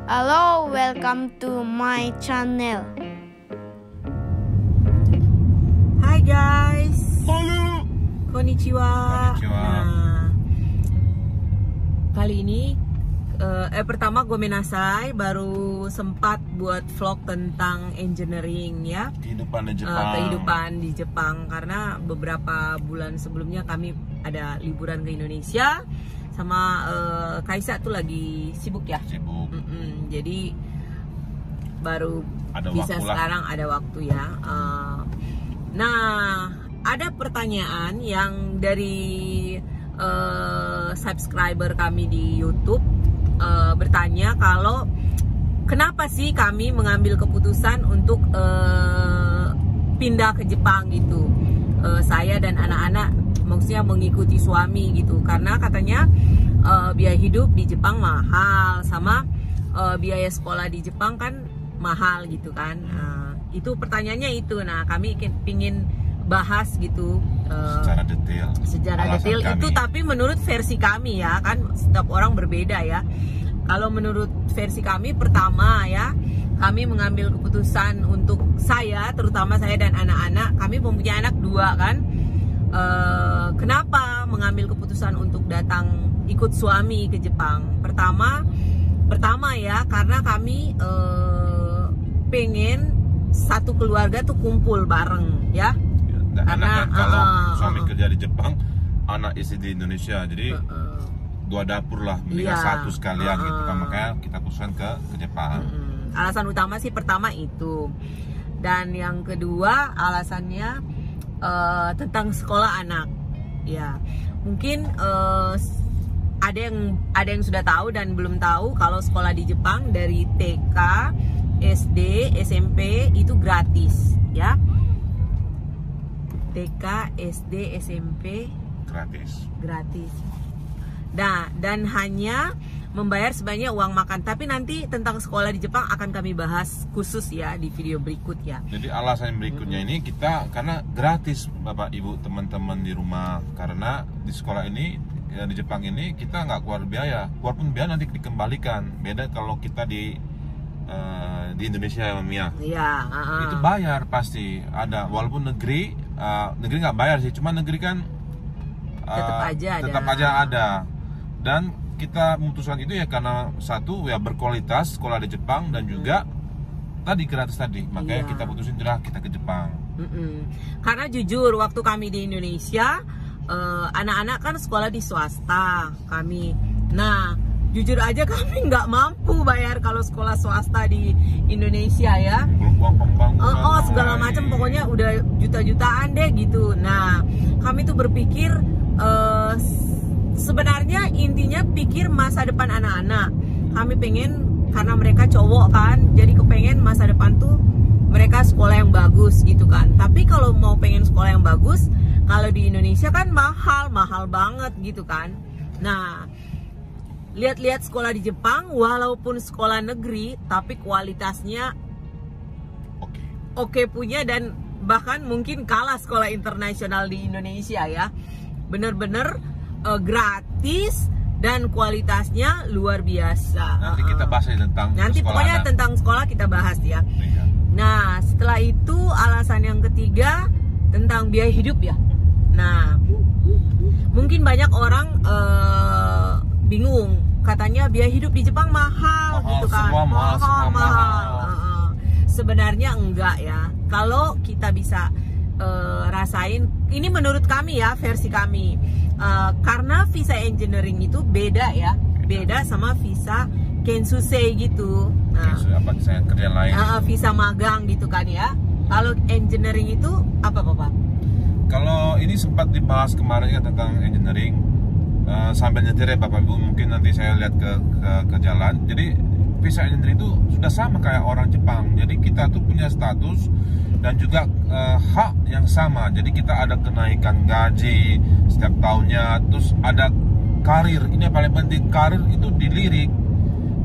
Hello, welcome to my channel. Hai guys. Halo. Konnichiwa. Konnichiwa. Nah, kali ini pertama gue menasai baru sempat buat vlog tentang engineering ya. Kehidupan di Jepang. Kehidupan di Jepang karena beberapa bulan sebelumnya kami ada liburan ke Indonesia sama Kaisa tuh lagi sibuk ya. Sibuk. Jadi baru Ada bisa waktu lah. sekarang ada waktu ya. Nah, ada pertanyaan yang dari subscriber kami di YouTube bertanya kalau kenapa sih kami mengambil keputusan untuk pindah ke Jepang gitu. Saya dan anak-anak maksudnya mengikuti suami gitu karena katanya biaya hidup di Jepang mahal sama biaya sekolah di Jepang kan mahal gitu kan. Itu pertanyaannya itu. Nah, kami pingin bahas gitu secara detail itu, tapi menurut versi kami ya kan, setiap orang berbeda ya. Kalau menurut versi kami, pertama ya, kami mengambil keputusan untuk saya, terutama saya dan anak-anak. Kami mempunyai anak 2 kan. Kenapa mengambil keputusan untuk datang ikut suami ke Jepang? Pertama ya, karena kami pengen satu keluarga tuh kumpul bareng ya. Karena kalau suami kerja di Jepang, anak istri di Indonesia, jadi 2 dapur lah, mendingan satu sekalian gitu kan, makanya kita putuskan ke Jepang. Alasan utama sih pertama itu, dan yang kedua alasannya tentang sekolah anak ya. Mungkin ada yang sudah tahu dan belum tahu kalau sekolah di Jepang dari TK, SD, SMP itu gratis ya. TK, SD, SMP gratis. Nah, dan hanya membayar sebanyak uang makan. Tapi nanti tentang sekolah di Jepang akan kami bahas khusus ya di video berikut ya. Jadi alasan berikutnya ini kita karena gratis Bapak Ibu teman-teman di rumah, karena di sekolah ini ya, di Jepang ini kita nggak keluar biaya. Keluarpun biaya nanti dikembalikan. Beda kalau kita di Indonesia ya Mia. Iya. Itu bayar pasti ada, walaupun negeri nggak bayar sih, cuma negeri kan tetap aja ada. Dan kita memutuskan itu ya karena satu ya berkualitas sekolah di Jepang dan juga tadi gratis tadi, makanya kita putusin kita ke Jepang. Karena jujur waktu kami di Indonesia anak-anak kan sekolah di swasta kami. Nah, jujur aja kami nggak mampu bayar kalau sekolah swasta di Indonesia ya. Belum uang pembangunan. Segala macam, pokoknya udah juta-jutaan deh gitu. Nah, kami tuh berpikir sebenarnya intinya pikir masa depan anak-anak. Kami pengen, karena mereka cowok kan, jadi kepengen masa depan tuh mereka sekolah yang bagus gitu kan. Tapi kalau mau pengen sekolah yang bagus, kalau di Indonesia kan mahal banget gitu kan. Nah, lihat-lihat sekolah di Jepang, walaupun sekolah negeri, tapi kualitasnya oke punya, dan bahkan mungkin kalah sekolah internasional di Indonesia ya. Bener-bener gratis dan kualitasnya luar biasa. Nanti kita bahas tentang pokoknya anak. Tentang sekolah kita bahas ya. Nah, setelah itu alasan yang ketiga tentang biaya hidup ya. Nah, mungkin banyak orang bingung, katanya biaya hidup di Jepang mahal gitu kan. Semua mahal. Sebenarnya enggak ya. Kalau kita bisa rasain, ini menurut kami ya, versi kami, karena visa engineering itu beda ya, beda sama visa kensusei gitu. Nah, kerja lain. Visa magang gitu kan ya. Kalau engineering itu apa Bapak? Kalau ini sempat dibahas kemarin kan tentang engineering, sambil nyetir ya Bapak Ibu, mungkin nanti saya lihat ke jalan. Jadi visa engineering itu sudah sama kayak orang Jepang. Jadi kita tuh punya status dan juga hak yang sama. Jadi kita ada kenaikan gaji setiap tahunnya, terus ada karir. Ini yang paling penting, karir itu dilirik.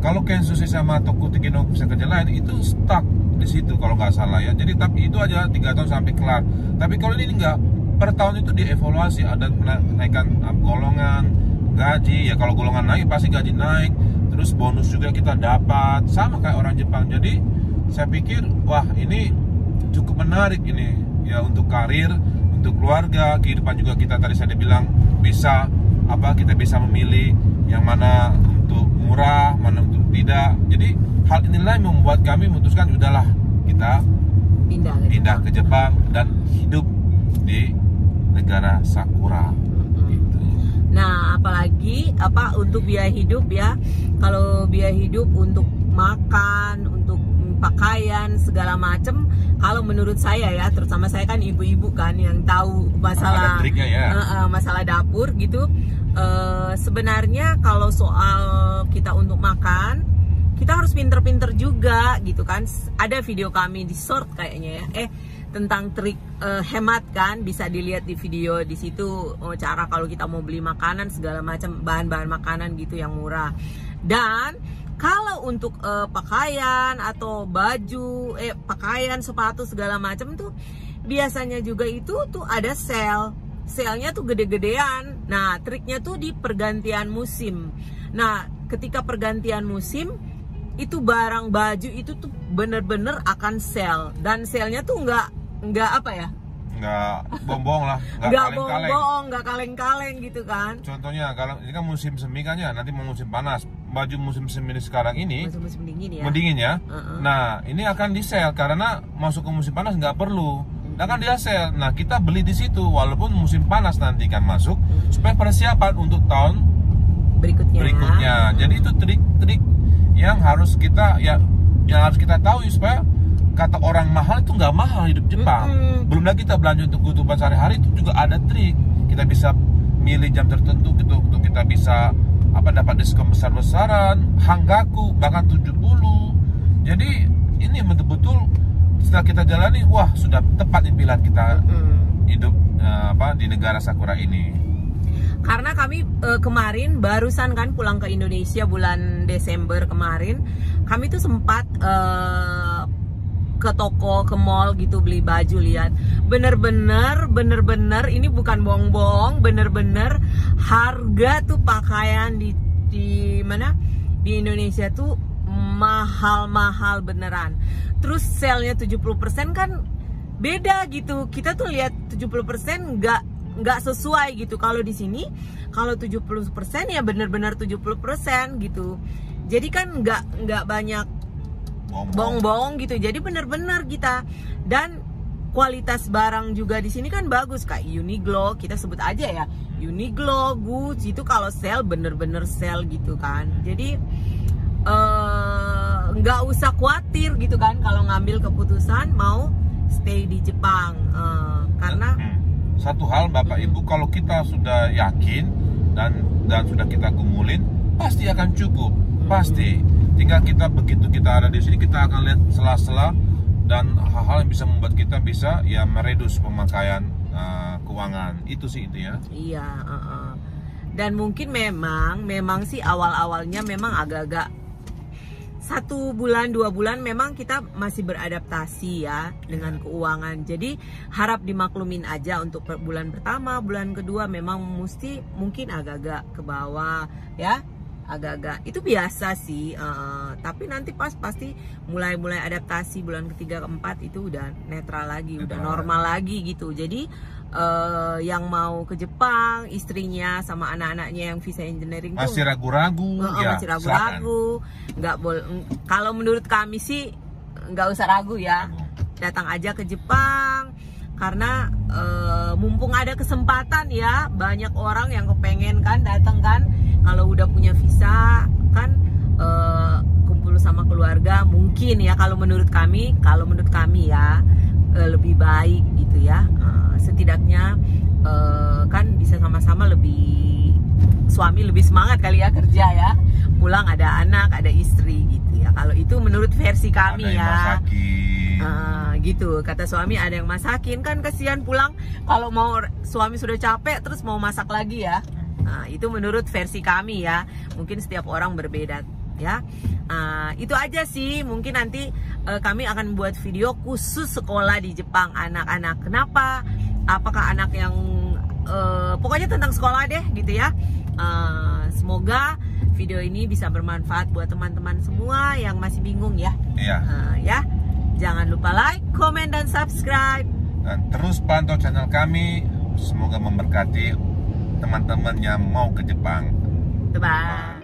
Kalau Kensushi sama Tokuteki no bisa kerja lain itu stuck di situ kalau nggak salah ya. Jadi tapi itu aja 3 tahun sampai kelar. Tapi kalau ini enggak, per tahun itu dievaluasi, ada kenaikan golongan gaji ya. Kalau golongan naik pasti gaji naik. terus bonus juga kita dapat sama kayak orang Jepang. Jadi saya pikir wah ini cukup menarik ini ya, untuk karir, untuk keluarga, kehidupan juga. Kita tadi saya bilang bisa kita bisa memilih yang mana untuk murah, mana untuk tidak. Jadi hal inilah yang membuat kami memutuskan udahlah kita pindah ke Jepang dan hidup di negara Sakura. Gitu. Nah, apalagi untuk biaya hidup ya. Kalau biaya hidup untuk makan, untuk pakaian segala macam, kalau menurut saya ya, terutama saya kan ibu-ibu kan yang tahu masalah masalah dapur gitu. Sebenarnya kalau soal kita untuk makan, kita harus pinter-pinter juga gitu kan. Ada video kami di short kayaknya ya, tentang trik hemat kan, bisa dilihat di video di situ, cara kalau kita mau beli makanan segala macam, bahan-bahan makanan gitu yang murah. Dan kalau untuk pakaian atau baju, pakaian, sepatu segala macam tuh biasanya juga itu tuh ada sale-nya tuh gede-gedean. Nah, triknya tuh di pergantian musim. Nah, ketika pergantian musim itu barang baju itu tuh bener-bener akan sale, dan sale-nya tuh nggak bohong lah, nggak kaleng-kaleng gitu kan. Contohnya kalau ini kan musim semi kan ya, nanti mau musim panas, baju musim semi sekarang ini musim dingin ya, mendingin ya. Nah ini akan di sale karena masuk ke musim panas nggak perlu, akan dia sale. Nah kita beli di situ walaupun musim panas nanti kan masuk, supaya persiapan untuk tahun berikutnya. Jadi itu trik-trik yang harus kita tahu supaya kata orang mahal itu nggak mahal hidup Jepang. Belum lagi kita belanja untuk kebutuhan sehari-hari, itu juga ada trik. Kita bisa milih jam tertentu gitu, untuk kita bisa dapat diskon besar-besaran, hanggaku bahkan 70. Jadi ini betul-betul setelah kita jalani, wah sudah tepat di pilihan kita hidup di negara Sakura ini. Karena kami kemarin barusan kan pulang ke Indonesia bulan Desember kemarin, kami tuh sempat ke toko, ke mall gitu beli baju. Lihat, bener-bener ini bukan bohong-bohong, bener-bener harga tuh pakaian di mana di Indonesia tuh mahal-mahal beneran. Terus sale-nya 70% kan beda gitu. Kita tuh lihat 70% nggak sesuai gitu. Kalau di sini kalau 70% ya bener-bener 70% gitu. Jadi kan nggak banyak bohong-bohong gitu. Jadi bener-bener kita, dan kualitas barang juga di sini kan bagus, kayak Uniqlo, kita sebut aja ya, Uniqlo, Gucci itu kalau sale bener-bener sale gitu kan. Jadi nggak usah khawatir gitu kan kalau ngambil keputusan mau stay di Jepang, karena satu hal Bapak Ibu, kalau kita sudah yakin dan sudah kita kumulin, pasti akan cukup, pasti. Tinggal kita begitu kita ada di sini, kita akan lihat sela-sela dan hal-hal yang bisa membuat kita bisa ya meredus pemakaian keuangan. Itu sih itu ya. Iya. Dan mungkin memang sih awal-awalnya memang agak-agak 1 bulan 2 bulan memang kita masih beradaptasi ya dengan keuangan. Jadi harap dimaklumin aja untuk bulan pertama, bulan kedua memang mungkin agak-agak ke bawah ya. Agak-agak itu biasa sih, tapi nanti pasti mulai adaptasi bulan ketiga keempat itu udah netral lagi, udah normal lagi gitu. Jadi yang mau ke Jepang, istrinya sama anak-anaknya yang visa engineering masih ragu-ragu, masih ragu-ragu, nggak boleh. Kalau menurut kami sih nggak usah ragu ya, datang aja ke Jepang. Karena mumpung ada kesempatan ya, banyak orang yang kepengen kan datang kan, kalau udah punya visa kan kumpul sama keluarga mungkin ya. Kalau menurut kami ya lebih baik gitu ya, setidaknya kan bisa sama-sama suami lebih semangat kali ya kerja ya, pulang ada anak, ada istri gitu ya. Kalau itu menurut versi kami ada ya. Gitu kata suami, ada yang masakin kan, kasihan pulang kalau mau suami sudah capek terus mau masak lagi ya. Itu menurut versi kami ya, mungkin setiap orang berbeda ya. Itu aja sih, mungkin nanti kami akan buat video khusus sekolah di Jepang anak-anak. Kenapa? Apakah anak yang pokoknya tentang sekolah deh gitu ya. Semoga video ini bisa bermanfaat buat teman-teman semua yang masih bingung ya. Iya. Ya, jangan lupa like, komen, dan subscribe. Dan terus pantau channel kami. Semoga memberkati teman-teman yang mau ke Jepang. Bye-bye.